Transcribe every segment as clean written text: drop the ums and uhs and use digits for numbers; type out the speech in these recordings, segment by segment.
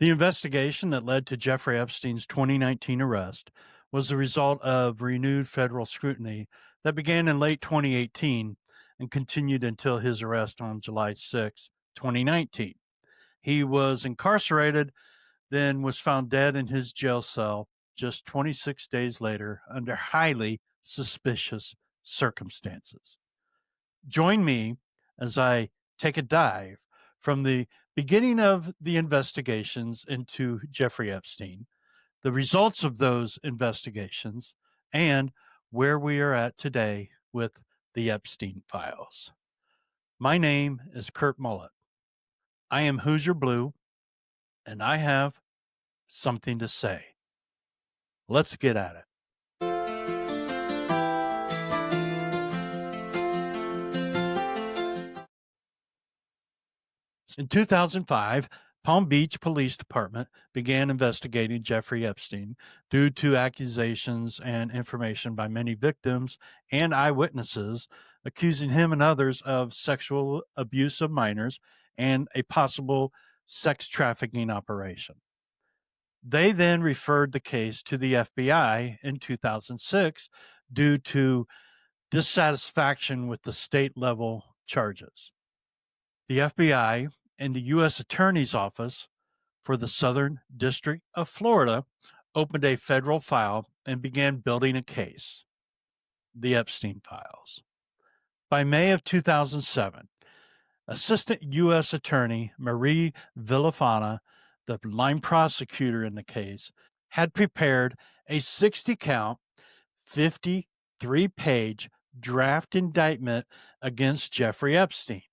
The investigation that led to Jeffrey Epstein's 2019 arrest was the result of renewed federal scrutiny that began in late 2018 and continued until his arrest on July 6, 2019. He was incarcerated, then was found dead in his jail cell just 26 days later under highly suspicious circumstances. Join me as I take a dive from the beginning of the investigations into Jeffrey Epstein, the results of those investigations, and where we are at today with the Epstein Files. My name is Kurt Mullet. I am Hoosier Blue, and I have something to say. Let's get at it. In 2005, Palm Beach Police Department began investigating Jeffrey Epstein due to accusations and information by many victims and eyewitnesses accusing him and others of sexual abuse of minors and a possible sex trafficking operation. They then referred the case to the FBI in 2006 due to dissatisfaction with the state level charges. The FBI and the U.S. Attorney's Office for the Southern District of Florida opened a federal file and began building a case, the Epstein Files. By May of 2007, Assistant U.S. Attorney Marie Villafana, the line prosecutor in the case, had prepared a 60-count, 53-page draft indictment against Jeffrey Epstein.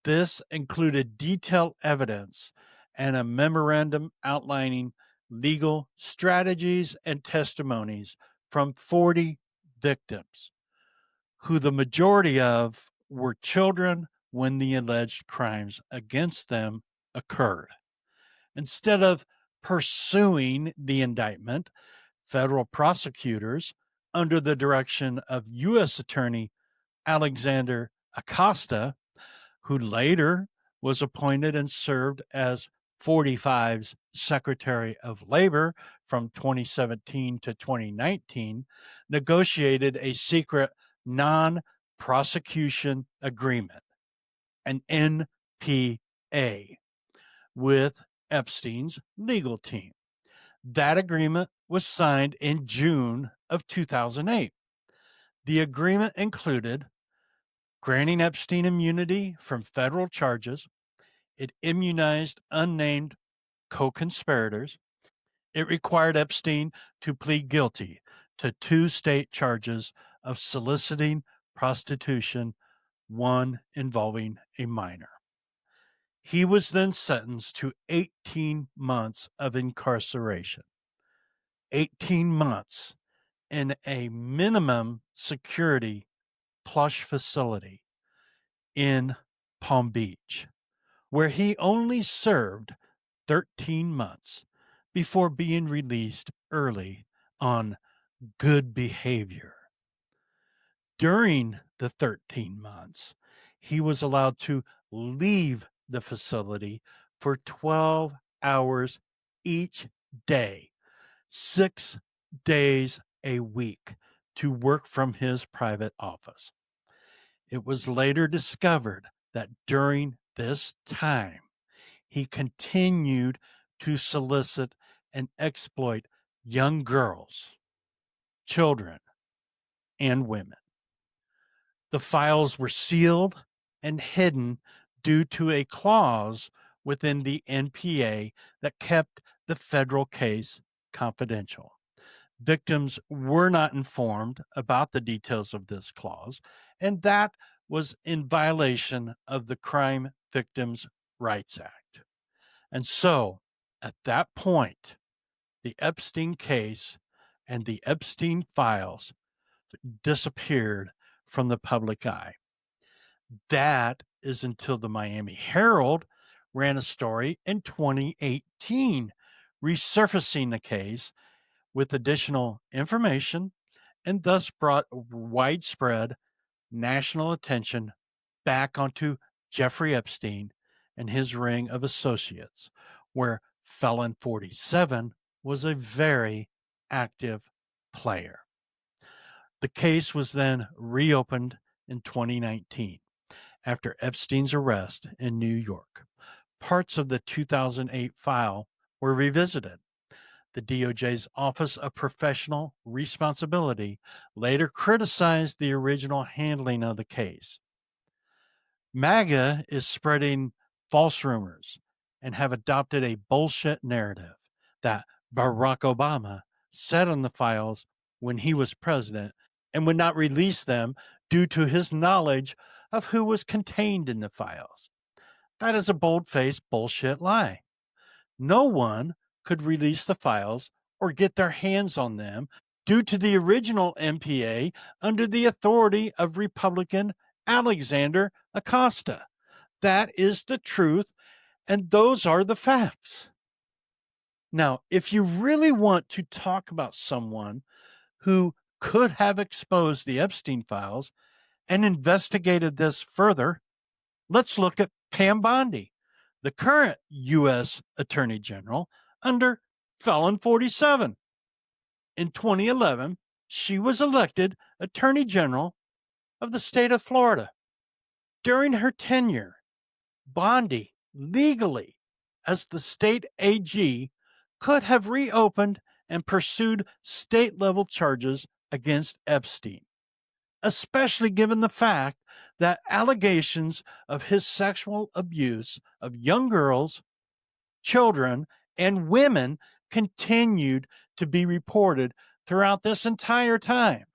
This included detailed evidence and a memorandum outlining legal strategies and testimonies from 40 victims, who the majority of were children when the alleged crimes against them occurred. Instead of pursuing the indictment, federal prosecutors, under the direction of U.S. Attorney Alexander Acosta, who later was appointed and served as 45's Secretary of Labor from 2017 to 2019, negotiated a secret non prosecution agreement, an NPA, with Epstein's legal team. That agreement was signed in June of 2008. The agreement included granting Epstein immunity from federal charges. It immunized unnamed co-conspirators. It required Epstein to plead guilty to 2 state charges of soliciting prostitution, one involving a minor. He was then sentenced to 18 months of incarceration. 18 months in a minimum security plush facility in Palm Beach, where he only served 13 months before being released early on good behavior. During the 13 months, he was allowed to leave the facility for 12 hours each day, 6 days a week, to work from his private office. It was later discovered that during this time, he continued to solicit and exploit young girls, children, and women. The files were sealed and hidden due to a clause within the NPA that kept the federal case confidential. Victims were not informed about the details of this clause, and that was in violation of the Crime Victims' Rights Act. And so, at that point, the Epstein case and the Epstein files disappeared from the public eye. That is until the Miami Herald ran a story in 2018 resurfacing the case with additional information and thus brought widespread national attention back onto Jeffrey Epstein and his ring of associates, where Felon 47 was a very active player. The case was then reopened in 2019 after Epstein's arrest in New York. Parts of the 2008 file were revisited. The DOJ's Office of Professional Responsibility later criticized the original handling of the case. MAGA is spreading false rumors and have adopted a bullshit narrative that Barack Obama said on the files when he was president and would not release them due to his knowledge of who was contained in the files. That is a bold-faced bullshit lie. No one could release the files or get their hands on them due to the original MPA under the authority of Republican Alexander Acosta. That is the truth, and those are the facts. Now, if you really want to talk about someone who could have exposed the Epstein files and investigated this further, let's look at Pam Bondi, the current U.S. Attorney General under Felon 47. In 2011, she was elected Attorney General of the state of Florida. During her tenure, Bondi legally, as the state AG, could have reopened and pursued state-level charges against Epstein, especially given the fact that allegations of his sexual abuse of young girls, children, and women continued to be reported throughout this entire time.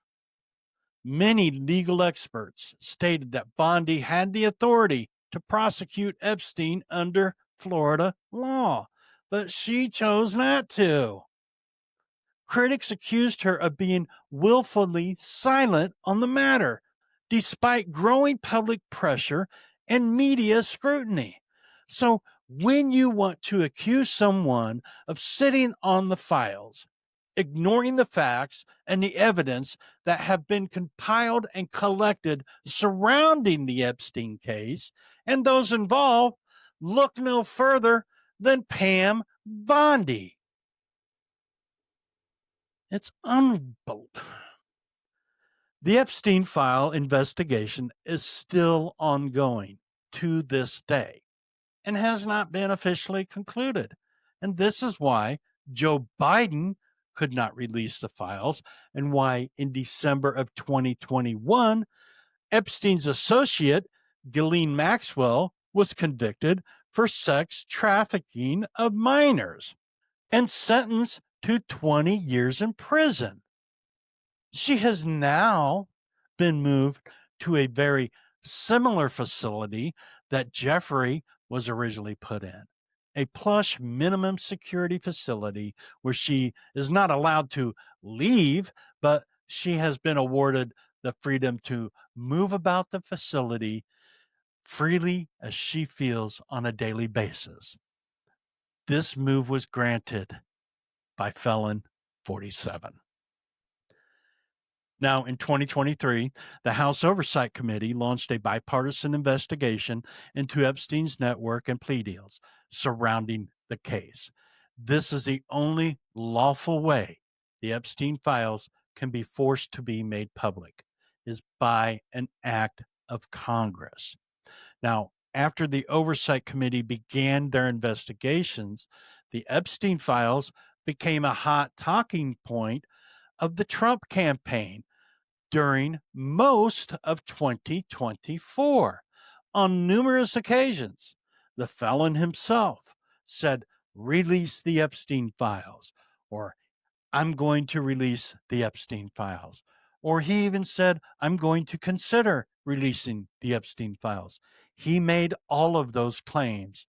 Many legal experts stated that Bondi had the authority to prosecute Epstein under Florida law, but she chose not to. Critics accused her of being willfully silent on the matter, despite growing public pressure and media scrutiny. So, when you want to accuse someone of sitting on the files, ignoring the facts and the evidence that have been compiled and collected surrounding the Epstein case and those involved, look no further than Pam Bondi. It's unbelievable. The Epstein file investigation is still ongoing to this day and has not been officially concluded. And this is why Joe Biden could not release the files and why in December of 2021, Epstein's associate, Ghislaine Maxwell, was convicted for sex trafficking of minors and sentenced to 20 years in prison. She has now been moved to a very similar facility that Jeffrey was originally put in, a plush minimum security facility where she is not allowed to leave, but she has been awarded the freedom to move about the facility freely as she feels on a daily basis. This move was granted by Felon 47. Now, in 2023, the House Oversight Committee launched a bipartisan investigation into Epstein's network and plea deals surrounding the case. This is the only lawful way the Epstein files can be forced to be made public, is by an act of Congress. Now, after the Oversight Committee began their investigations, the Epstein files became a hot talking point of the Trump campaign during most of 2024. On numerous occasions, the felon himself said, "Release the Epstein files," or "I'm going to release the Epstein files." Or he even said, "I'm going to consider releasing the Epstein files." He made all of those claims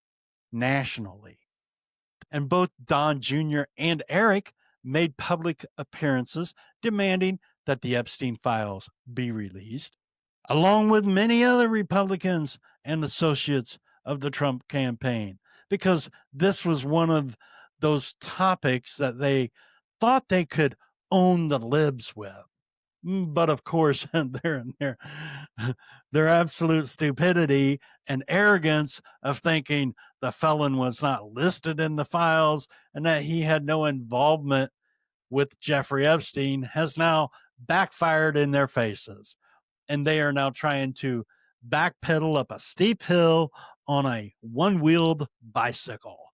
nationally. And both Don Jr. and Eric made public appearances demanding that the Epstein files be released, along with many other Republicans and associates of the Trump campaign, because this was one of those topics that they thought they could own the libs with. But of course, their absolute stupidity and arrogance of thinking the felon was not listed in the files and that he had no involvement with Jeffrey Epstein has now backfired in their faces. And they are now trying to backpedal up a steep hill on a one-wheeled bicycle.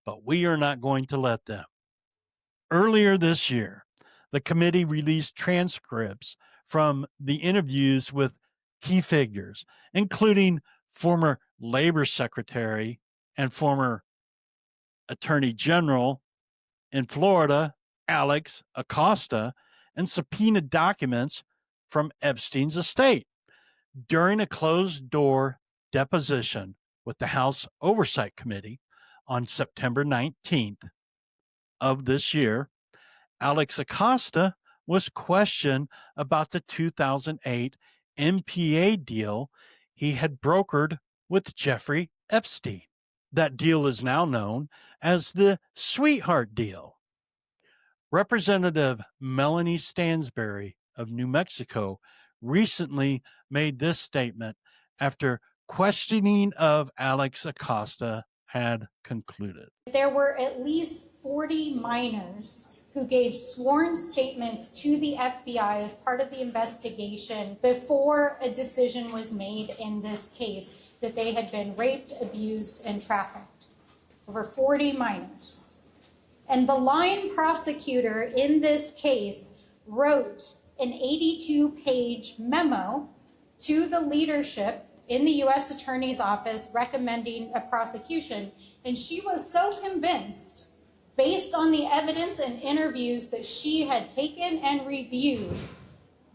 But we are not going to let them. Earlier this year, the committee released transcripts from the interviews with key figures, including former labor secretary and former attorney general in Florida, Alex Acosta, and subpoenaed documents from Epstein's estate. During a closed-door deposition with the House Oversight Committee on September 19th of this year, Alex Acosta was questioned about the 2008 MPA deal he had brokered with Jeffrey Epstein. That deal is now known as the Sweetheart Deal. Representative Melanie Stansbury of New Mexico recently made this statement after questioning of Alex Acosta had concluded. There were at least 40 minors who gave sworn statements to the FBI as part of the investigation before a decision was made in this case that they had been raped, abused, and trafficked. Over 40 minors. And the line prosecutor in this case wrote an 82-page memo to the leadership in the U.S. Attorney's Office recommending a prosecution. And she was so convinced, based on the evidence and interviews that she had taken and reviewed,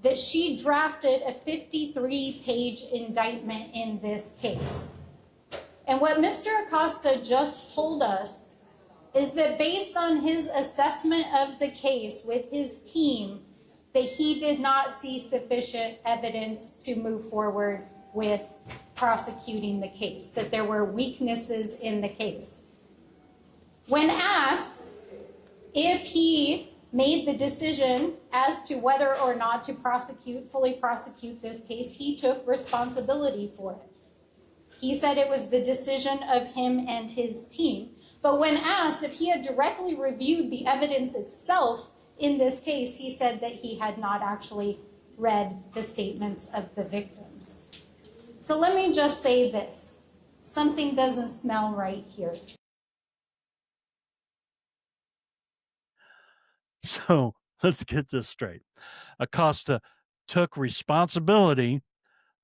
that she drafted a 53-page indictment in this case. And what Mr. Acosta just told us is that based on his assessment of the case with his team, that he did not see sufficient evidence to move forward with prosecuting the case, that there were weaknesses in the case. When asked if he made the decision as to whether or not to fully prosecute this case, he took responsibility for it. He said it was the decision of him and his team. But when asked if he had directly reviewed the evidence itself in this case, he said that he had not actually read the statements of the victims. So let me just say this. Something doesn't smell right here. So let's get this straight. Acosta took responsibility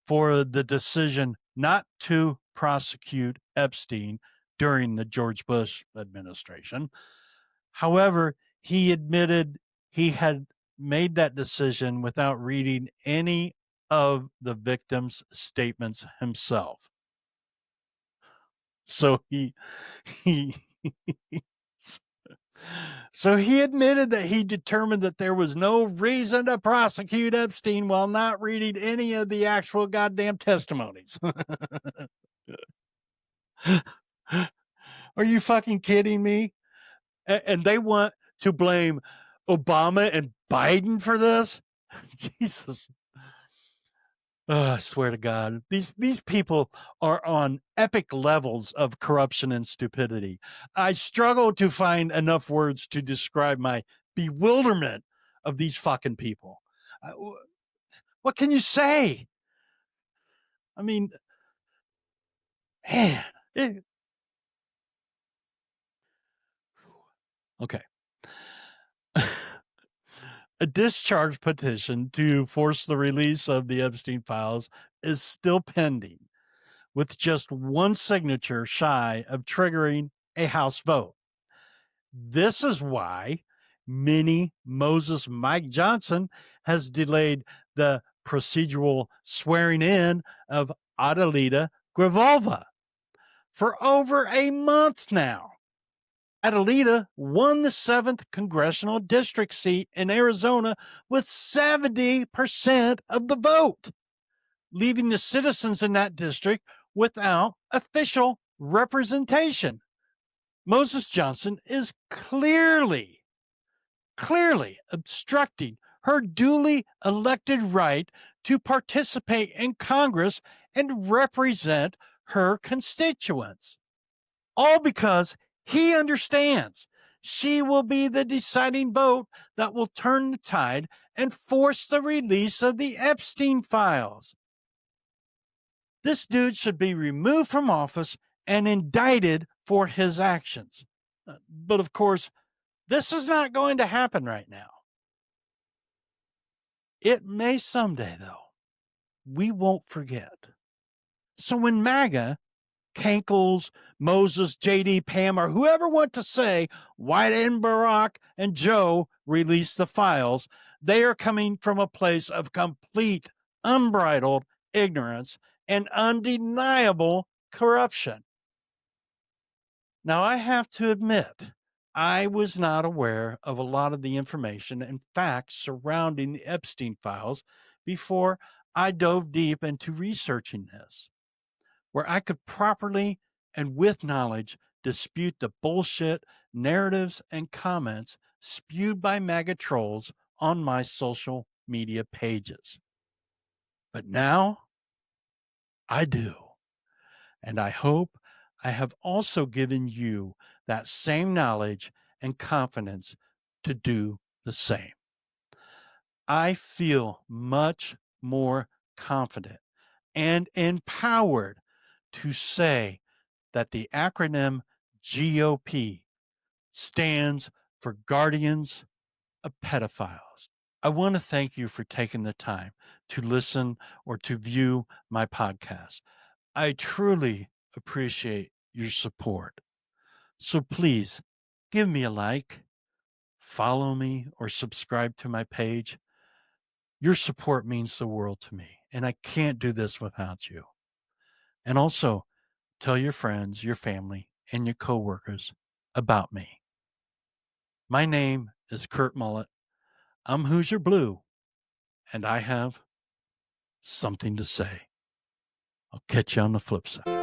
for the decision not to prosecute Epstein during the George Bush administration. However, he admitted he had made that decision without reading any of the victims' statements himself. So he admitted that he determined that there was no reason to prosecute Epstein while not reading any of the actual goddamn testimonies. Are you fucking kidding me? And they want to blame Obama and Biden for this? Jesus. I swear to God, these people are on epic levels of corruption and stupidity. I struggle to find enough words to describe my bewilderment of these fucking people. What can you say? I mean, man. Okay. A discharge petition to force the release of the Epstein Files is still pending, with just one signature shy of triggering a House vote. This is why Moses Mike Johnson has delayed the procedural swearing in of Adelita Grivalva for over a month now. Adelita won the 7th congressional district seat in Arizona with 70% of the vote, leaving the citizens in that district without official representation. Moses Johnson is clearly obstructing her duly elected right to participate in Congress and represent her constituents. all because he understands she will be the deciding vote that will turn the tide and force the release of the Epstein Files. This dude should be removed from office and indicted for his actions. But of course, this is not going to happen right now. It may someday, though. We won't forget. So when MAGA, Kankles, Moses, JD, Pam, or whoever want to say, why didn't Barack and Joe release the files? They are coming from a place of complete, unbridled ignorance and undeniable corruption. Now, I have to admit, I was not aware of a lot of the information and facts surrounding the Epstein files before I dove deep into researching this, where I could properly and with knowledge dispute the bullshit narratives and comments spewed by MAGA trolls on my social media pages. But now I do. And I hope I have also given you that same knowledge and confidence to do the same. I feel much more confident and empowered to say that the acronym GOP stands for Guardians of Pedophiles. I want to thank you for taking the time to listen or to view my podcast. I truly appreciate your support. So please give me a like, follow me, or subscribe to my page. Your support means the world to me, and I can't do this without you. And also, tell your friends, your family, and your coworkers about me. My name is Kurt Mullet. I'm Hoosier Blue, and I have something to say. I'll catch you on the flip side.